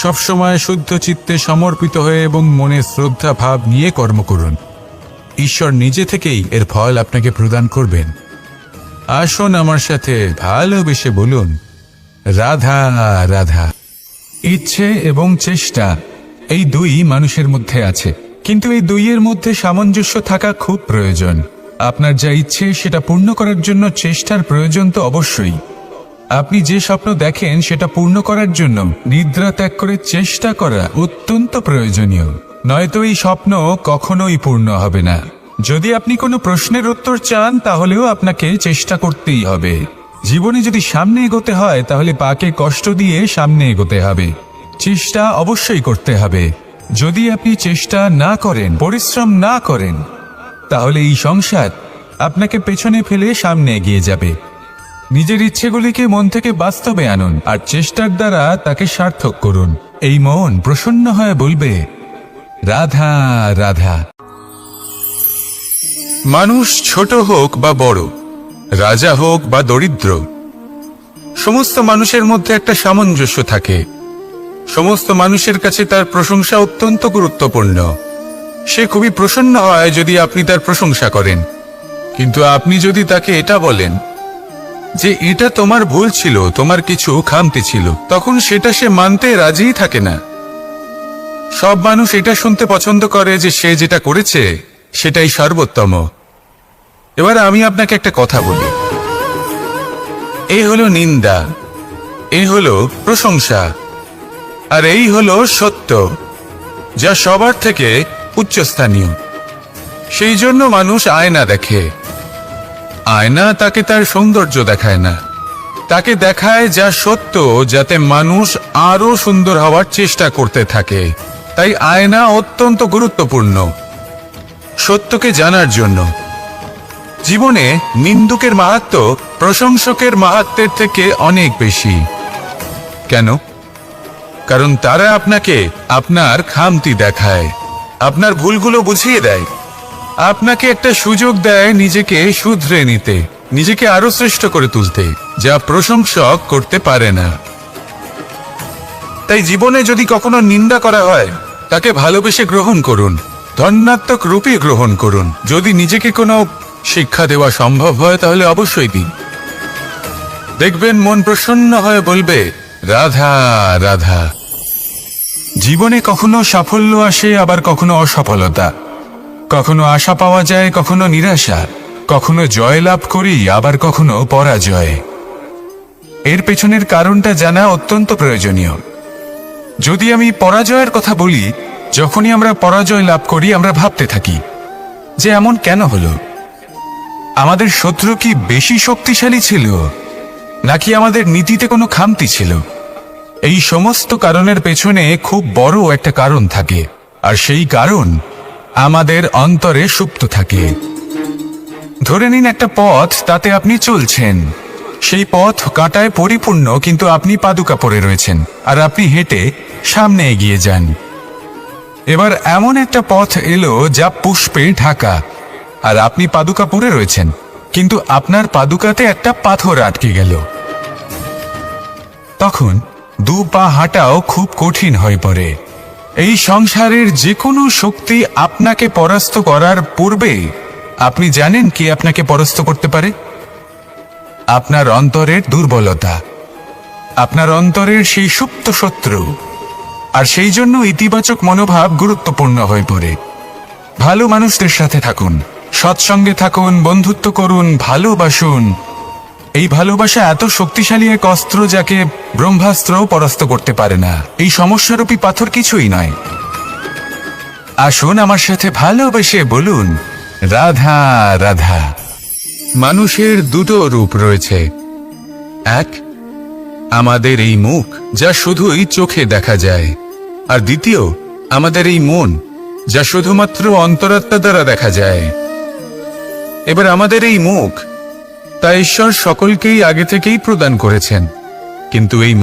Speaker 1: সবসময় শুদ্ধ চিত্তে সমর্পিত হয়ে এবং মনে শ্রদ্ধা ভাব নিয়ে কর্ম করুন। ঈশ্বর নিজে থেকেই এর ফল আপনাকে প্রদান করবেন। আসুন আমার সাথে ভালোবেসে বলুন, রাধা রাধা। ইচ্ছে এবং চেষ্টা এই দুই মানুষের মধ্যে আছে, কিন্তু এই দুইয়ের মধ্যে সামঞ্জস্য থাকা খুব প্রয়োজন। আপনার যা ইচ্ছে সেটা পূর্ণ করার জন্য চেষ্টার প্রয়োজন তো অবশ্যই। আপনি যে স্বপ্ন দেখেন সেটা পূর্ণ করার জন্য নিদ্রা ত্যাগ করে চেষ্টা করা অত্যন্ত প্রয়োজনীয়, নয়তো এই স্বপ্ন কখনোই পূর্ণ হবে না। যদি আপনি কোনো প্রশ্নের উত্তর চান তাহলেও আপনাকে চেষ্টা করতেই হবে। জীবনে যদি সামনে এগোতে হয় তাহলে পাকে কষ্ট দিয়ে সামনে এগোতে হবে, চেষ্টা অবশ্যই করতে হবে। যদি আপনি চেষ্টা না করেন, পরিশ্রম না করেন, তাহলে এই সংসার আপনাকে পেছনে ফেলে সামনে এগিয়ে যাবে। নিজের ইচ্ছেগুলিকে মন থেকে বাস্তবে আনুন আর চেষ্টার দ্বারা তাকে সার্থক করুন। এই মন প্রসন্ন হয়ে বলবে, রাধা রাধা। মানুষ ছোট হোক বা বড়, রাজা হোক বা দরিদ্র, সমস্ত মানুষের মধ্যে একটা সামঞ্জস্য থাকে। সমস্ত মানুষের কাছে তার প্রশংসা অত্যন্ত গুরুত্বপূর্ণ। সে খুবই প্রসন্ন হয় যদি আপনি তার প্রশংসা করেন, কিন্তু আপনি যদি তাকে এটা বলেন যে এটা তোমার ভুল ছিল, তোমার কিছু খামতি ছিল, তখন সেটা সে মানতে রাজিই থাকে না। সব মানুষ এটা শুনতে পছন্দ করে যে সে যেটা করেছে সেটাই সর্বোত্তম। এবার আমি আপনাকে একটা কথা বলি, এই হলো নিন্দা, এই হলো প্রশংসা, আর এই হলো সত্য, যা সবার থেকে উচ্চস্থানীয়। সেই জন্য মানুষ আয়না দেখে। আয়না তাকে তার সৌন্দর্য দেখায় না, তাকে দেখায় যা সত্য, যাতে মানুষ আরো সুন্দর হওয়ার চেষ্টা করতে থাকে। তাই আয়না অত্যন্ত গুরুত্বপূর্ণ সত্যকে জানার জন্য। জীবনে নিন্দুকের মাহাত্ম্য প্রশংসকের মাহাত্ম্যের থেকে অনেক বেশি। কেন? কারণ তারা আপনাকে আপনার খামতি দেখায়, আপনার ভুলগুলো বুঝিয়ে দেয়, আপনাকে একটা সুযোগ দেয় নিজেকে শুধরে নিতে, নিজেকে আরো শ্রেষ্ঠ করে তুলতে, যা প্রশংসক করতে পারে না। তাই জীবনে যদি কখনো নিন্দা করা হয় তাকে ভালোবেসে গ্রহণ করুন, ধন্যাত্মক রূপে গ্রহণ করুন। যদি নিজেকে কোনো শিক্ষা দেওয়া সম্ভব হয় তাহলে অবশ্যই দিন। দেখবেন মন প্রসন্ন হয়ে বলবে, রাধা রাধা। জীবনে কখনো সাফল্য আসে, আবার কখনো অসফলতা, কখনো আশা পাওয়া যায়, কখনো নিরাশা, কখনো জয় লাভ করি, আবার কখনো পরাজয়। এর পেছনের কারণটা জানা অত্যন্ত প্রয়োজনীয়। যদি আমি পরাজয়ের কথা বলি, যখনই আমরা পরাজয় লাভ করি আমরা ভাবতে থাকি যে এমন কেন হলো? আমাদের শত্রু কি বেশি শক্তিশালী ছিল, নাকি আমাদের নীতিতে কোনো খামতি ছিল? এই সমস্ত কারণের পেছনে খুব বড় একটা কারণ থাকে, আর সেই কারণ আমাদের অন্তরে সুপ্ত থাকে। ধরে নিন একটা পথ, তাতে আপনি চলছেন, সেই পথ কাঁটায় পরিপূর্ণ, কিন্তু আপনি পাদুকা পরে রয়েছেন আর আপনি হেঁটে সামনে এগিয়ে যান। এবার এমন একটা পথ এলো যা পুষ্পে ঢাকা, আর আপনি পাদুকা পরে রয়েছেন, কিন্তু আপনার পাদুকাতে একটা পাথর আটকে গেল। তখন দু পা হাঁটাও খুব কঠিন হয়ে পড়ে। এই সংসারের যে কোনো শক্তি আপনাকে পরাস্ত করার পূর্বে আপনি জানেন কি আপনাকে পরাস্ত করতে পারে? আপনার অন্তরের দুর্বলতা, আপনার অন্তরের সেই সুপ্ত শত্রু। আর সেই জন্য ইতিবাচক মনোভাব গুরুত্বপূর্ণ হয়ে পড়ে। ভালো মানুষদের সাথে থাকুন, সৎসঙ্গে থাকুন, বন্ধুত্ব করুন, ভালোবাসুন। এই ভালোবাসা এত শক্তিশালী এক অস্ত্র যাকে ব্রহ্মাস্ত্রও পরাস্ত করতে পারে না। এই সমস্যারূপী পাথর কিছুই নয়। আসুন আমার সাথে ভালোবেসে বলুন, রাধা রাধা। মানুষের দুটো রূপ রয়েছে। এক, আমাদের এই মুখ যা শুধুই চোখে দেখা যায়, আর দ্বিতীয় আমাদের এই মন যা শুধুমাত্র অন্তরাত্মা দ্বারা দেখা যায়। এবার আমাদের এই মুখ তা ঈশ্বর সকলকেই আগে থেকেই প্রদান করেছেন, কিন্তু এই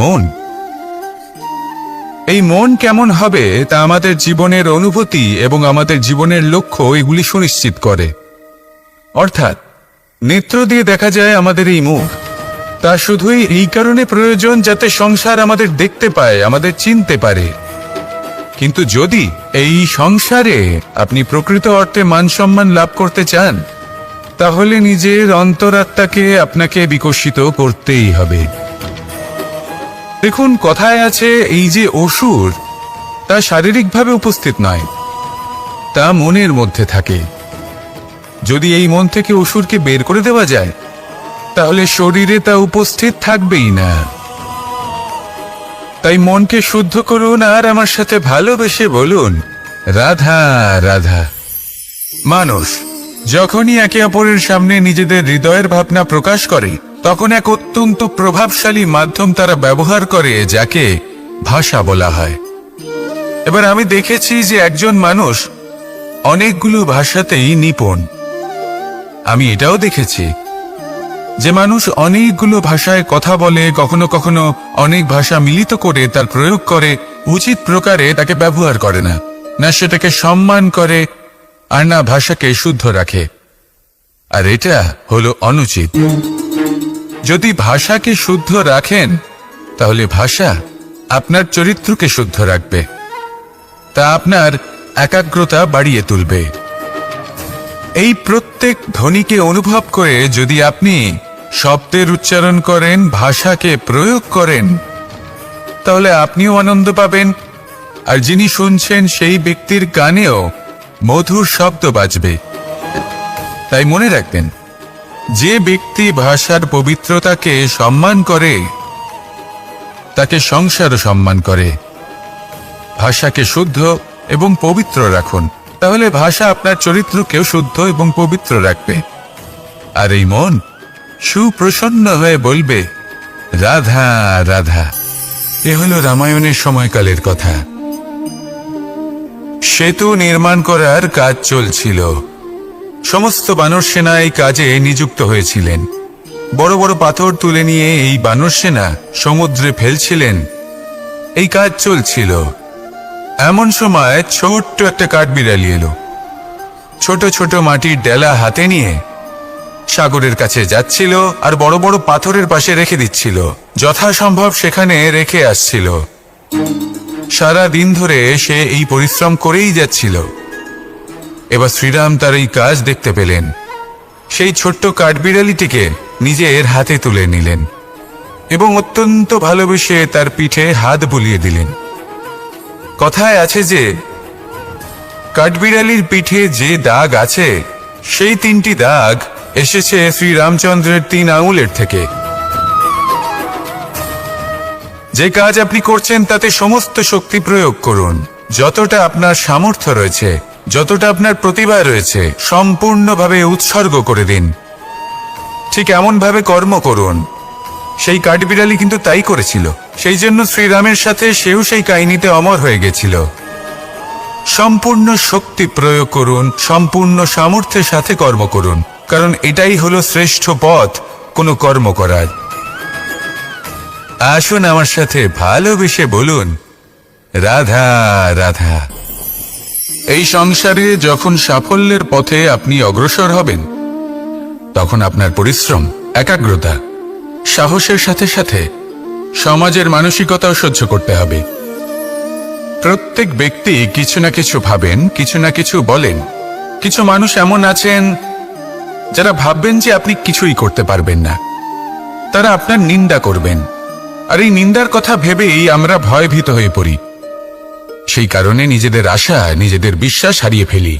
Speaker 1: মন কেমন হবে তা আমাদের জীবনের অনুভূতি এবং আমাদের জীবনের লক্ষ্য এগুলি সুনিশ্চিত করে। অর্থাৎ নেত্র দিয়ে দেখা যায় আমাদের এই মুখ, তা শুধুই এই কারণে প্রয়োজন যাতে সংসার আমাদের দেখতে পায়, আমাদের চিনতে পারে। কিন্তু যদি এই সংসারে আপনি প্রকৃত অর্থে মান সম্মান লাভ করতে চান, তাহলে নিজের অন্তরাত্মাকে আপনাকে বিকশিত করতেই হবে। দেখুন, কথায় আছে এই যে অসুর, তা শারীরিকভাবে উপস্থিত নয়, তা মনের মধ্যে থাকে। যদি এই মন থেকে অসুরকে বের করে দেওয়া যায়, তাহলে শরীরে তা উপস্থিত থাকবেই না। তাই মনকে শুদ্ধ করুন আর আমার সাথে ভালোবেসে বলুন, রাধা রাধা। মানুষ যখনই একে অপরের সামনে নিজেদের হৃদয়ের ভাবনা প্রকাশ করে, তখন এক অত্যন্ত প্রভাবশালী মাধ্যম তারা ব্যবহার করে, যাকে ভাষা বলা হয়। এবার আমি দেখেছি যে একজন মানুষ অনেকগুলো ভাষাতেই নিপুণ। আমি এটাও দেখেছি যে মানুষ অনেকগুলো ভাষায় কথা বলে, কখনো কখনো অনেক ভাষা মিলিত করে তার প্রয়োগ করে, উচিত প্রকারে তাকে ব্যবহার করে না, না সেটাকে সম্মান করে, আর না ভাষাকে শুদ্ধ রাখে। আর এটা হলো অনুচিত। যদি ভাষাকে শুদ্ধ রাখেন, তাহলে ভাষা আপনার চরিত্রকে শুদ্ধ রাখবে, তা আপনার একাগ্রতা বাড়িয়ে তুলবে। এই প্রত্যেক ধ্বনিকে অনুভব করে যদি আপনি শব্দের উচ্চারণ করেন, ভাষাকে প্রয়োগ করেন, তাহলে আপনিও আনন্দ পাবেন, আর যিনি শুনছেন সেই ব্যক্তির কানেও মধুর শব্দ বাজবে। তাই মনে রাখবেন, যে ব্যক্তি ভাষার পবিত্রতাকে সম্মান করে, তাকে সংসারও সম্মান করে। ভাষাকে শুদ্ধ এবং পবিত্র রাখুন, তাহলে ভাষা আপনার চরিত্রকেও শুদ্ধ এবং পবিত্র রাখবে। আর এই মন সুপ্রসন্ন হয়ে বলবে, রাধা রাধা। এ হলো রামায়ণের সময়কালের কথা। সেতু নির্মাণ করার কাজ চলছিল। সমস্ত বানর সেনা এই কাজে নিযুক্ত হয়েছিলেন। বড় বড় পাথর তুলে নিয়ে এই বানর সেনা সমুদ্রে ফেলছিলেন। এই কাজ চলছিল। এমন সময় ছোট্ট একটা কাঠবিড়ালি এলো। ছোট ছোট মাটির ডেলা হাতে নিয়ে সাগরের কাছে যাচ্ছিল, আর বড় বড় পাথরের পাশে রেখে দিচ্ছিল, যথাসম্ভব সেখানে রেখে আসছিল। সারা দিন ধরে সে এই পরিশ্রম করেই যাচ্ছিল। এবার শ্রীরাম তার এই কাজ দেখতে পেলেন। সেই ছোট্ট কাঠবিড়ালিটিকে নিজের হাতে তুলে নিলেন এবং অত্যন্ত ভালোবেসে তার পিঠে হাত বুলিয়ে দিলেন। কথায় আছে যে কাঠবিড়ালির পিঠে যে দাগ আছে সেই 3টি দাগ এসেছে শ্রীরামচন্দ্রের 3 আঙুলের থেকে। যে কাজ আপনি করছেন তাতে সমস্ত শক্তি প্রয়োগ করুন, যতটা আপনার সামর্থ্য রয়েছে, যতটা আপনার প্রতিভা রয়েছে সম্পূর্ণভাবে উৎসর্গ করে দিন। ঠিক এমন ভাবে কর্ম করুন। সেই কাঠবিড়ালি কিন্তু তাই করেছিল। সেই জন্য শ্রীরামের সাথে সেও সেই কাহিনীতে অমর হয়ে গেছিল। সম্পূর্ণ শক্তি প্রয়োগ করুন, সম্পূর্ণ সামর্থ্যের সাথে কর্ম করুন, কারণ এটাই হলো শ্রেষ্ঠ পথ কোনো কর্ম করার। আসুন আমার সাথে ভালোবেসে বলুন, রাধা রাধা। এই সংসারে যখন সাফল্যের পথে আপনি অগ্রসর হবেন, তখন আপনার পরিশ্রম, একাগ্রতা, সাহসের সাথে সাথে সমাজের মানসিকতাও সহ্য করতে হবে। প্রত্যেক ব্যক্তি কিছু না কিছু ভাবেন, কিছু না কিছু বলেন। কিছু মানুষ এমন আছেন যারা ভাববেন যে আপনি কিছুই করতে পারবেন না। তারা আপনার নিন্দা করবেন, আর এই নিন্দার কথা ভেবেই আমরা ভয়ভীত হয়ে পড়ি। সেই কারণে নিজেদের আশা, নিজেদের বিশ্বাস হারিয়ে ফেলি।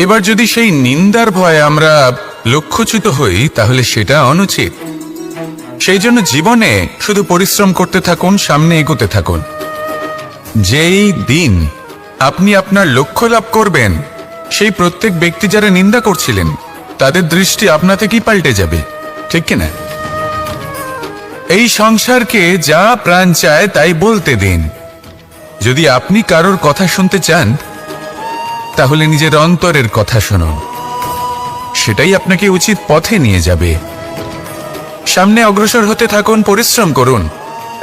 Speaker 1: এবার যদি সেই নিন্দার ভয়ে আমরা লক্ষ্যচ্যুত হই, তাহলে সেটা অনুচিত। সেই জন্য জীবনে শুধু পরিশ্রম করতে থাকুন, সামনে এগোতে থাকুন। যেই দিন আপনি আপনার লক্ষ্য লাভ করবেন, সেই প্রত্যেক ব্যক্তি যারা নিন্দা করছিলেন তাদের দৃষ্টি আপনা থেকেই পাল্টে যাবে, ঠিক কিনা? এই সংসারকে যা প্রাণ চায় তাই বলতে দিন। যদি আপনি কারোর কথা শুনতে চান, তাহলে নিজের অন্তরের কথা শুনুন। সেটাই আপনাকে উচিত পথে নিয়ে যাবে। সামনে অগ্রসর হতে থাকুন, পরিশ্রম করুন।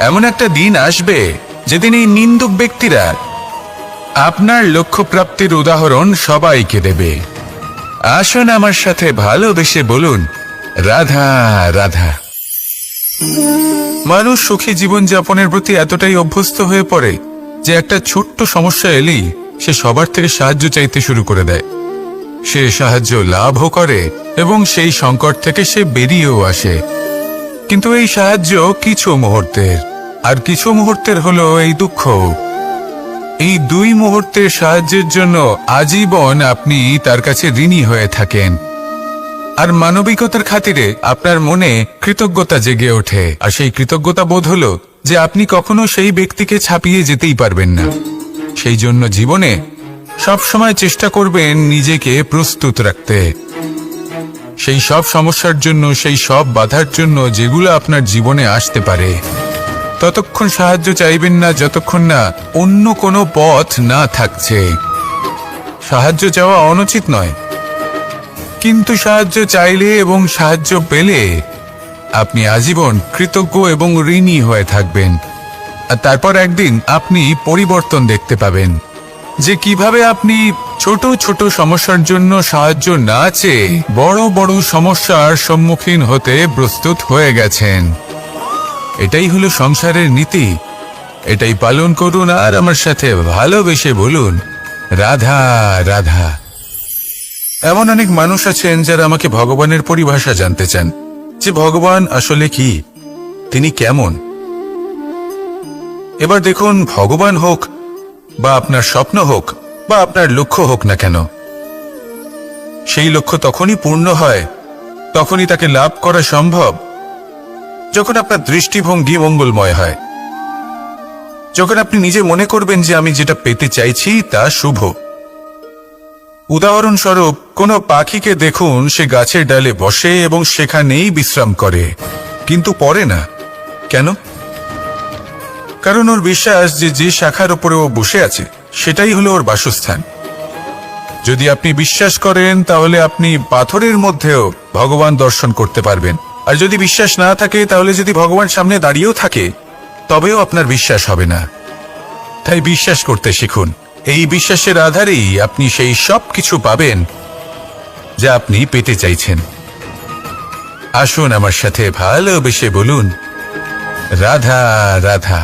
Speaker 1: এমন একটা দিন আসবে যেদিন এই নিন্দুক ব্যক্তিরা আপনার লক্ষ্য প্রাপ্তির উদাহরণ সবাইকে দেবে। আসুন আমার সাথে ভালোবেসে বলুন, রাধা রাধা। মানুষ সুখী জীবনযাপনের প্রতি এতটাই অভ্যস্ত হয়ে পড়ে যে একটা ছোট্ট সমস্যা এলেই সে সবার থেকে সাহায্য চাইতে শুরু করে দেয়। সে সাহায্য লাভও করে এবং সেই সংকট থেকে সে বেরিয়েও আসে। কিন্তু এই সাহায্য কিছু মুহূর্তের, আর কিছু মুহূর্তের হলো এই দুঃখ। এই 2 মুহূর্তের সাহায্যের জন্য আজীবন আপনি তার কাছে ঋণী হয়ে থাকেন। আর মানবিকতার খাতিরে আপনার মনে কৃতজ্ঞতা জেগে ওঠে। আর সেই কৃতজ্ঞতা বোধ হলো যে আপনি কখনো সেই ব্যক্তিকে ছাপিয়ে যেতেই পারবেন না। সেই জন্য জীবনে সব সময় চেষ্টা করবেন নিজেকে প্রস্তুত রাখতে সেই সব সমস্যার জন্য, সেই সব বাধার জন্য যেগুলো আপনার জীবনে আসতে পারে। ততক্ষণ সাহায্য চাইবেন না যতক্ষণ না অন্য কোনো পথ না থাকছে। সাহায্য চাওয়া অনুচিত নয়, কিন্তু সাহায্য চাইলে এবং সাহায্য পেলে আপনি আজীবন কৃতজ্ঞ এবং ঋণী হয়ে থাকবেন। আর তারপর একদিন আপনি পরিবর্তন দেখতে পাবেন যে কিভাবে আপনি ছোট ছোট সমস্যার জন্য সাহায্য না চেয়ে বড় বড় সমস্যার সম্মুখীন হতে প্রস্তুত হয়ে গেছেন। এটাই হলো সংসারের নীতি। এটাই পালন করুন আর আমার সাথে ভালোবেসে বলুন, রাধা রাধা। এমন অনেক মানুষ আছেন যারা আমাকে ভগবানের পরিভাষা জানতে চান, যে ভগবান আসলে কি, তিনি কেমন। এবার দেখুন, ভগবান হোক বা আপনার স্বপ্ন হোক বা আপনার লক্ষ্য হোক না কেন, সেই লক্ষ্য তখনই পূর্ণ হয়, তখনই তাকে লাভ করা সম্ভব যখন আপনার দৃষ্টিভঙ্গি মঙ্গলময় হয়। যখন আপনি নিজে মনে করবেন যে আমি যেটা পেতে চাইছি তা শুভ। উদাহরণস্বরূপ, কোনো পাখিকে দেখুন, সে গাছের ডালে বসে এবং সেখানেই বিশ্রাম করে, কিন্তু পড়ে না। কেন? কারণ ওর বিশ্বাস যে যে শাখার উপরে ও বসে আছে সেটাই হলো ওর বাসস্থান। যদি আপনি বিশ্বাস করেন তাহলে আপনি পাথরের মধ্যেও ভগবান দর্শন করতে পারবেন। আর যদি বিশ্বাস না থাকে, তাহলে যদি ভগবান সামনে দাঁড়িয়েও থাকে তবেও আপনার বিশ্বাস হবে না। তাই বিশ্বাস করতে শিখুন। এই বিশ্বাসের আধারেই আপনি সেই সব কিছু পাবেন যা আপনি পেতে চাইছেন। আসুন আমার সাথে ভালোবেসে বলুন, রাধা রাধা।